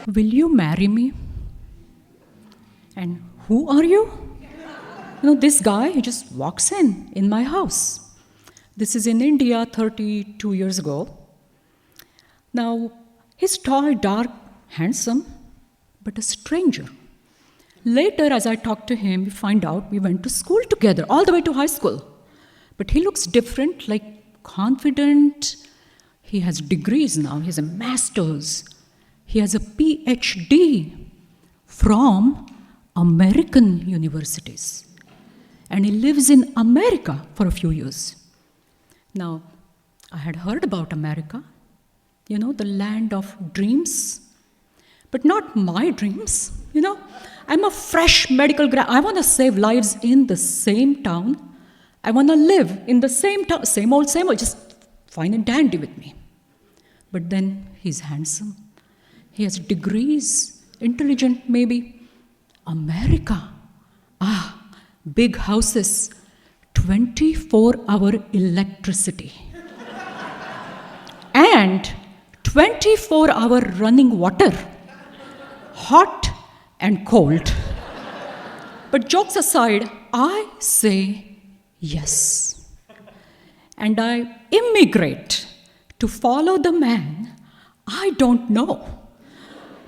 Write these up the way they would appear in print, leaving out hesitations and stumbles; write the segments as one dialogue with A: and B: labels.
A: Will you marry me? And who are you? This guy, he just walks in my house. This is in India 32 years ago. Now, he's tall, dark, handsome, but a stranger. Later, as I talked to him, we find out we went to school together, all the way to high school. But he looks different, like confident. He has degrees now. He has a master's. He has a PhD from American universities. And he lives in America for a few years. Now, I had heard about America, the land of dreams, but not my dreams, I'm a fresh medical grad. I want to save lives in the same town. I want to live in the same town, same old, just fine and dandy with me. But then he's handsome. He has degrees, intelligent maybe. America. Big houses, 24-hour electricity. And 24-hour running water, hot and cold. But jokes aside, I say yes. And I immigrate to follow the man I don't know,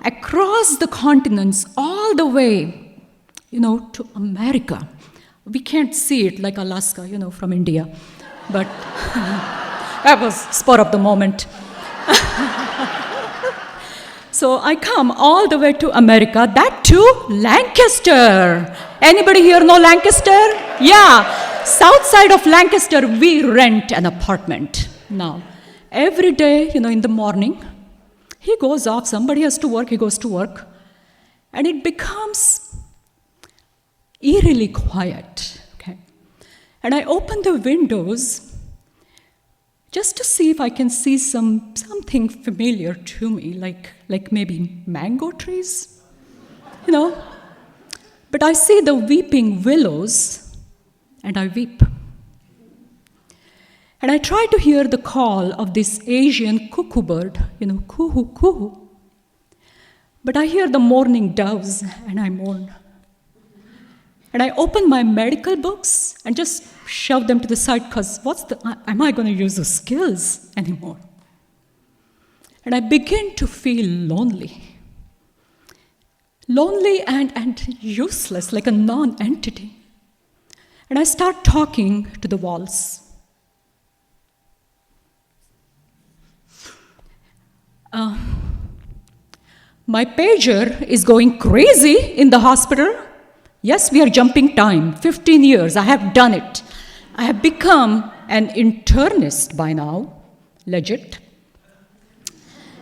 A: across the continents, all the way, to America. We can't see it like Alaska, from India. But that was spur of the moment. So I come all the way to America, that too, Lancaster. Anybody here know Lancaster? Yeah, south side of Lancaster, we rent an apartment. Now, every day, in the morning, he goes off, somebody has to work, he goes to work, and it becomes eerily quiet, okay? And I open the windows just to see if I can see something familiar to me, like maybe mango trees, But I see the weeping willows, and I weep. And I try to hear the call of this Asian cuckoo bird, coo-hoo, coo-hoo. But I hear the mourning doves, and I mourn. And I open my medical books and just shove them to the side, because am I going to use those skills anymore? And I begin to feel lonely. Lonely and useless, like a non-entity. And I start talking to the walls. My pager is going crazy in the hospital. Yes, we are jumping time, 15 years, I have done it. I have become an internist by now, legit.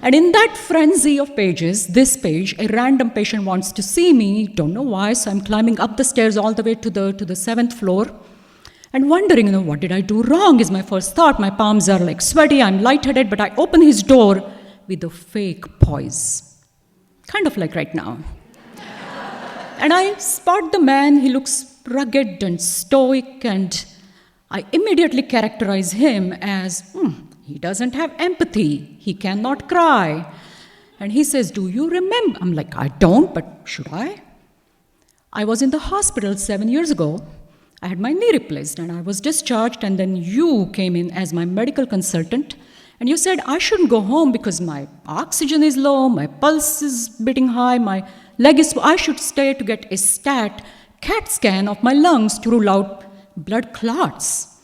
A: And in that frenzy of pages, this page, a random patient wants to see me, don't know why, so I'm climbing up the stairs all the way to the 7th floor, and wondering, what did I do wrong is my first thought. My palms are like sweaty, I'm lightheaded, but I open his door with a fake poise. Kind of like right now. And I spot the man, he looks rugged and stoic, and I immediately characterize him as, he doesn't have empathy, he cannot cry. And he says, do you remember? I'm like, I don't, but should I? I was in the hospital 7 years ago. I had my knee replaced, and I was discharged, and then you came in as my medical consultant, and you said I shouldn't go home because my oxygen is low, my pulse is beating high, my leg is... I should stay to get a CAT scan of my lungs to rule out blood clots.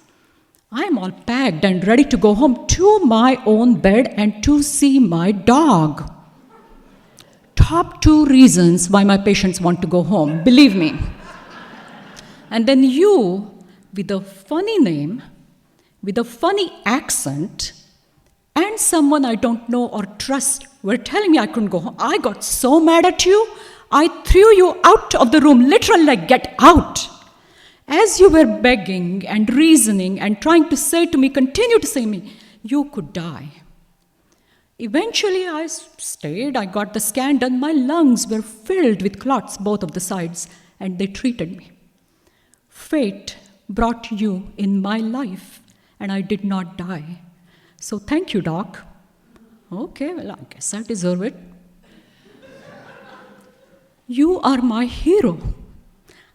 A: I am all packed and ready to go home to my own bed and to see my dog. Top 2 reasons why my patients want to go home, believe me. And then you, with a funny name, with a funny accent, and someone I don't know or trust were telling me I couldn't go home. I got so mad at you, I threw you out of the room, literally like, get out. As you were begging and reasoning and trying to say to me, continue to say to me, you could die. Eventually I stayed, I got the scan done, my lungs were filled with clots, both of the sides, and they treated me. Fate brought you in my life, and I did not die. So thank you, doc. Okay, well, I guess I deserve it. You are my hero.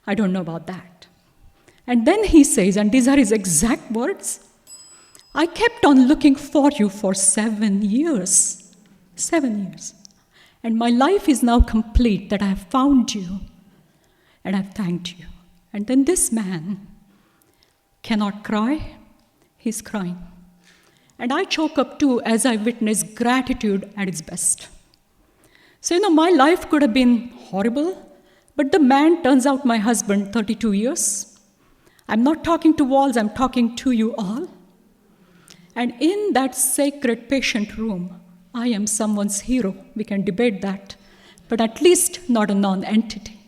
A: I don't know about that. And then he says, and these are his exact words, I kept on looking for you for 7 years. 7 years. And my life is now complete that I have found you and I've thanked you. And then this man cannot cry, he's crying. And I choke up too as I witness gratitude at its best. So, my life could have been horrible, but the man turns out my husband, 32 years. I'm not talking to walls, I'm talking to you all. And in that sacred patient room, I am someone's hero. We can debate that, but at least not a non-entity.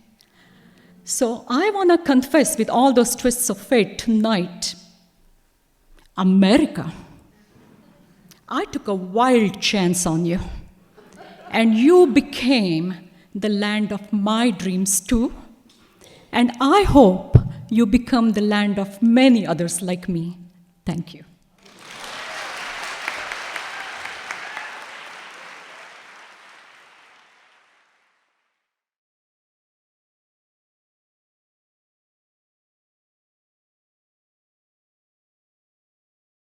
A: So I want to confess with all those twists of fate tonight, America, I took a wild chance on you, and you became the land of my dreams too, and I hope you become the land of many others like me. Thank you.